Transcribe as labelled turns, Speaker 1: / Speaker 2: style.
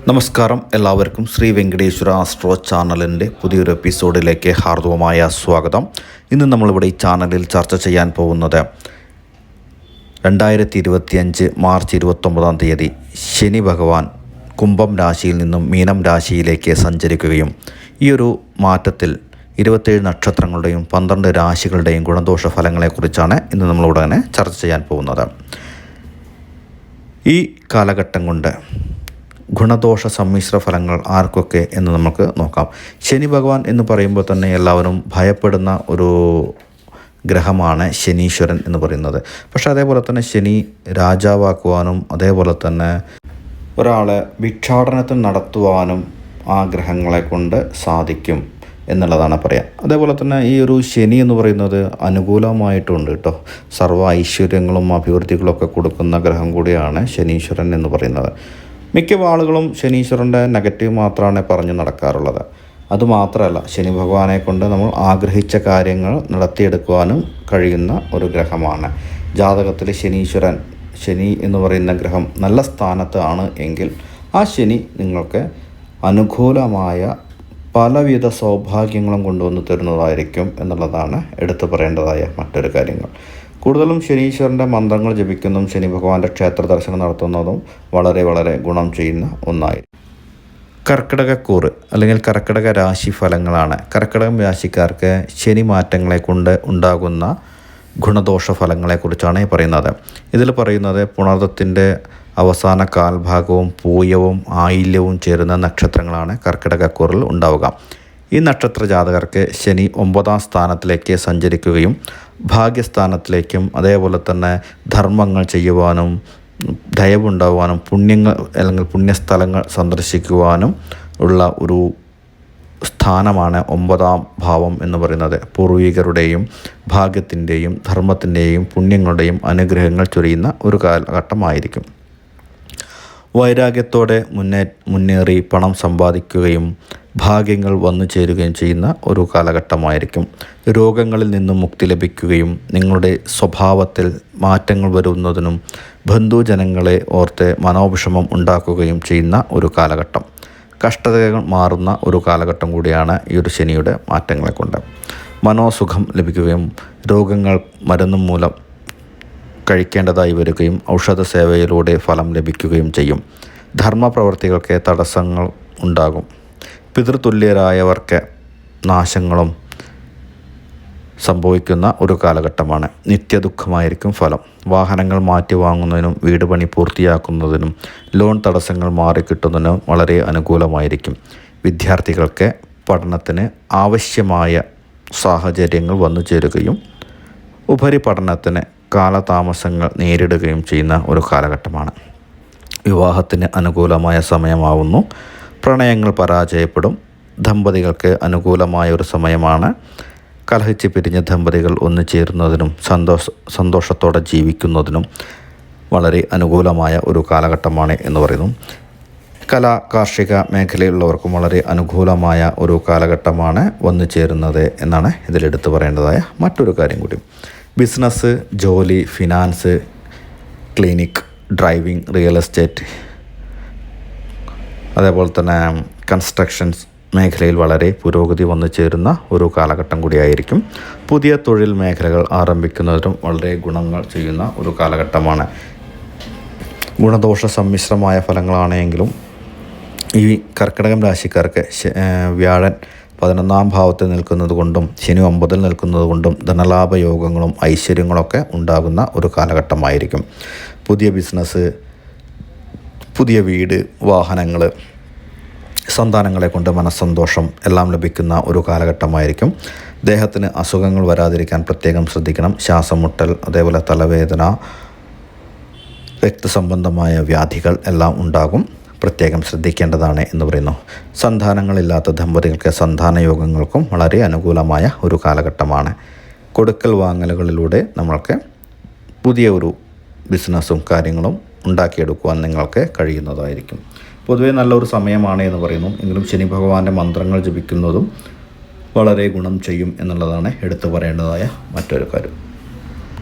Speaker 1: നമസ്കാരം, എല്ലാവർക്കും ശ്രീ വെങ്കടേശ്വര ആസ്ട്രോ ചാനലിൻ്റെ പുതിയൊരു എപ്പിസോഡിലേക്ക് ഹാർദവമായ സ്വാഗതം. ഇന്ന് നമ്മളിവിടെ ഈ ചാനലിൽ ചർച്ച ചെയ്യാൻ പോകുന്നത് 2025 മാർച്ച് 29 ശനി ഭഗവാൻ കുംഭം രാശിയിൽ നിന്നും മീനം രാശിയിലേക്ക് സഞ്ചരിക്കുകയും ഈ ഒരു മാറ്റത്തിൽ 27 നക്ഷത്രങ്ങളുടെയും 12 രാശികളുടെയും ഗുണദോഷ ഫലങ്ങളെക്കുറിച്ചാണ് ഇന്ന് നമ്മളിവിടെ ചർച്ച ചെയ്യാൻ പോകുന്നത്. ഈ കാലഘട്ടം കൊണ്ട് ഗുണദോഷ സമ്മിശ്ര ഫലങ്ങൾ ആർക്കൊക്കെ എന്ന് നമുക്ക് നോക്കാം. ശനി ഭഗവാൻ എന്ന് പറയുമ്പോൾ തന്നെ എല്ലാവരും ഭയപ്പെടുന്ന ഒരു ഗ്രഹമാണ് ശനീശ്വരൻ എന്ന് പറയുന്നത്. പക്ഷേ അതേപോലെ തന്നെ ശനി രാജാവാക്കുവാനും അതേപോലെ തന്നെ ഒരാളെ ഭിക്ഷാടനത്തിൽ നടത്തുവാനും ആ ഗ്രഹങ്ങളെ കൊണ്ട് സാധിക്കും എന്നുള്ളതാണ് പറയാം. അതേപോലെ തന്നെ ഈ ഒരു ശനി എന്ന് പറയുന്നത് അനുകൂലമായിട്ടുണ്ട് കേട്ടോ. സർവ്വ ഐശ്വര്യങ്ങളും അഭിവൃദ്ധികളൊക്കെ കൊടുക്കുന്ന ഗ്രഹം കൂടിയാണ് ശനീശ്വരൻ എന്ന് പറയുന്നത്. മിക്ക ആളുകളും ശനീശ്വരൻ്റെ നെഗറ്റീവ് മാത്രമാണ് പറഞ്ഞു നടക്കാറുള്ളത്. അതുമാത്രമല്ല, ശനി ഭഗവാനെ കൊണ്ട് നമ്മൾ ആഗ്രഹിച്ച കാര്യങ്ങൾ നടത്തിയെടുക്കുവാനും കഴിയുന്ന ഒരു ഗ്രഹമാണ്. ജാതകത്തിൽ ശനി എന്ന് പറയുന്ന ഗ്രഹം നല്ല സ്ഥാനത്താണ് എങ്കിൽ ആ ശനി നിങ്ങൾക്ക് അനുകൂലമായ പലവിധ സൗഭാഗ്യങ്ങളും കൊണ്ടുവന്ന് തരുന്നതായിരിക്കും എന്നുള്ളതാണ് എടുത്തു പറയേണ്ടതായ മറ്റൊരു കാര്യങ്ങൾ. കൂടുതലും ശനീശ്വരൻ്റെ മന്ത്രങ്ങൾ ജപിക്കുന്നതും ശനി ഭഗവാന്റെ ക്ഷേത്ര ദർശനം നടത്തുന്നതും വളരെ ഗുണം ചെയ്യുന്ന ഒന്നായിരിക്കും. കർക്കിടകക്കൂറ് അല്ലെങ്കിൽ കർക്കിടക രാശി ഫലങ്ങളാണ്. കർക്കിടകം രാശിക്കാർക്ക് ശനി മാറ്റങ്ങളെ കൊണ്ട് ഉണ്ടാകുന്ന ഗുണദോഷ ഫലങ്ങളെക്കുറിച്ചാണ് പറയുന്നത്. ഇതിൽ പറയുന്നത് പുണർദത്തിൻ്റെ അവസാന കാൽഭാഗവും പൂയവും ആയില്യവും ചേരുന്ന നക്ഷത്രങ്ങളാണ് കർക്കിടകക്കൂറിൽ ഉണ്ടാവുക. ഈ നക്ഷത്ര ജാതകർക്ക് ശനി 9ാം സ്ഥാനത്തിലേക്ക് സഞ്ചരിക്കുകയും ഭാഗ്യസ്ഥാനത്തിലേക്കും അതേപോലെ തന്നെ ധർമ്മങ്ങൾ ചെയ്യുവാനും ദയവുണ്ടാകുവാനും പുണ്യങ്ങൾ അല്ലെങ്കിൽ പുണ്യസ്ഥലങ്ങൾ സന്ദർശിക്കുവാനും ഉള്ള ഒരു സ്ഥാനമാണ് 9ാം ഭാവം എന്ന് പറയുന്നത്. പൂർവികരുടെയും ഭാഗ്യത്തിൻ്റെയും ധർമ്മത്തിൻ്റെയും പുണ്യങ്ങളുടെയും അനുഗ്രഹങ്ങൾ ചൊരിയുന്ന ഒരു കാലഘട്ടമായിരിക്കും. വൈരാഗ്യത്തോടെ മുന്നേറി പണം സമ്പാദിക്കുകയും ഭാഗ്യങ്ങൾ വന്നു ചേരുകയും ചെയ്യുന്ന ഒരു കാലഘട്ടമായിരിക്കും. രോഗങ്ങളിൽ നിന്നും മുക്തി ലഭിക്കുകയും നിങ്ങളുടെ സ്വഭാവത്തിൽ മാറ്റങ്ങൾ വരുന്നതിനും ബന്ധുജനങ്ങളെ ഓർത്ത് മനോവിഷമം ഉണ്ടാക്കുകയും ചെയ്യുന്ന ഒരു കാലഘട്ടം. കഷ്ടതകൾ മാറുന്ന ഒരു കാലഘട്ടം കൂടിയാണ് ഈ ഒരു ശനിയുടെ മാറ്റങ്ങളെ കൊണ്ട്. മനോസുഖം ലഭിക്കുകയും രോഗങ്ങൾ മരുന്നും മൂലം കഴിക്കേണ്ടതായി വരികയും ഔഷധ സേവയിലൂടെ ഫലം ലഭിക്കുകയും ചെയ്യും. ധർമ്മപ്രവർത്തികൾക്ക് തടസ്സങ്ങൾ ഉണ്ടാകും. പിതൃതുല്യരായവർക്ക് നാശങ്ങളും സംഭവിക്കുന്ന ഒരു കാലഘട്ടമാണ്. നിത്യദുഃഖമായിരിക്കും ഫലം. വാഹനങ്ങൾ മാറ്റി വാങ്ങുന്നതിനും വീട് പണി പൂർത്തിയാക്കുന്നതിനും ലോൺ തടസ്സങ്ങൾ മാറിക്കിട്ടുന്നതിനും വളരെ അനുകൂലമായിരിക്കും. വിദ്യാർത്ഥികൾക്ക് പഠനത്തിന് ആവശ്യമായ സാഹചര്യങ്ങൾ വന്നു ചേരുകയും ഉപരിപഠനത്തിന് കാലതാമസങ്ങൾ നേരിടുകയും ചെയ്യുന്ന ഒരു കാലഘട്ടമാണ്. വിവാഹത്തിന് അനുകൂലമായ സമയമാവുന്നു. പ്രണയങ്ങൾ പരാജയപ്പെടും. ദമ്പതികൾക്ക് അനുകൂലമായ ഒരു സമയമാണ്. കലഹിച്ച് പിരിഞ്ഞ ദമ്പതികൾ ഒന്നുചേരുന്നതിനും സന്തോഷത്തോടെ ജീവിക്കുന്നതിനും വളരെ അനുകൂലമായ ഒരു കാലഘട്ടമാണ് എന്ന് പറയുന്നു. കാർഷിക മേഖലയിലുള്ളവർക്കും വളരെ അനുകൂലമായ ഒരു കാലഘട്ടമാണ് വന്നു ചേരുന്നത് എന്നാണ് ഇതിലെടുത്ത് പറയേണ്ടതായ മറ്റൊരു കാര്യം കൂടി. ബിസിനസ്, ജോലി, finance, clinic, driving, real estate, അതേപോലെ തന്നെ കൺസ്ട്രക്ഷൻസ് മേഖലയിൽ വളരെ പുരോഗതി വന്നു ചേരുന്ന ഒരു കാലഘട്ടം കൂടിയായിരിക്കും. പുതിയ തൊഴിൽ മേഖലകൾ ആരംഭിക്കുന്നതിനും വളരെ ഗുണങ്ങൾ ചെയ്യുന്ന ഒരു കാലഘട്ടമാണ്. ഗുണദോഷ സമ്മിശ്രമായ ഫലങ്ങളാണെങ്കിലും ഈ കർക്കിടകം രാശിക്കാർക്ക് വ്യാഴൻ 11ാം ഭാവത്തിൽ നിൽക്കുന്നത് കൊണ്ടും ശനി 9ൽ നിൽക്കുന്നത് കൊണ്ടും ധനലാഭയോഗങ്ങളും ഐശ്വര്യങ്ങളൊക്കെ ഉണ്ടാകുന്ന ഒരു കാലഘട്ടമായിരിക്കും. പുതിയ ബിസിനസ്, പുതിയ വീട്, വാഹനങ്ങൾ, സന്താനങ്ങളെ കൊണ്ട് മനസ്സന്തോഷം എല്ലാം ലഭിക്കുന്ന ഒരു കാലഘട്ടമായിരിക്കും. ദേഹത്തിന് അസുഖങ്ങൾ വരാതിരിക്കാൻ പ്രത്യേകം ശ്രദ്ധിക്കണം. ശ്വാസം മുട്ടൽ, അതേപോലെ തലവേദന, രക്തസംബന്ധമായ വ്യാധികൾ എല്ലാം ഉണ്ടാകും. പ്രത്യേകം ശ്രദ്ധിക്കേണ്ടതാണ് എന്ന് പറയുന്നു. സന്താനങ്ങളില്ലാത്ത ദമ്പതികൾക്ക് സന്താന യോഗങ്ങൾക്കും വളരെ അനുകൂലമായ ഒരു കാലഘട്ടമാണ്. കൊടുക്കൽ വാങ്ങലുകളിലൂടെ നമ്മൾക്ക് പുതിയ ഒരു ബിസിനസ്സും കാര്യങ്ങളും ഉണ്ടാക്കിയെടുക്കുവാൻ നിങ്ങൾക്ക് കഴിയുന്നതായിരിക്കും. പൊതുവെ നല്ലൊരു സമയമാണ് എന്ന് പറയുന്നു. എങ്കിലും ശനി ഭഗവാന്റെ മന്ത്രങ്ങൾ ജപിക്കുന്നതും വളരെ ഗുണം ചെയ്യും എന്നുള്ളതാണ് എടുത്തു പറയേണ്ടതായ മറ്റൊരു കാര്യം.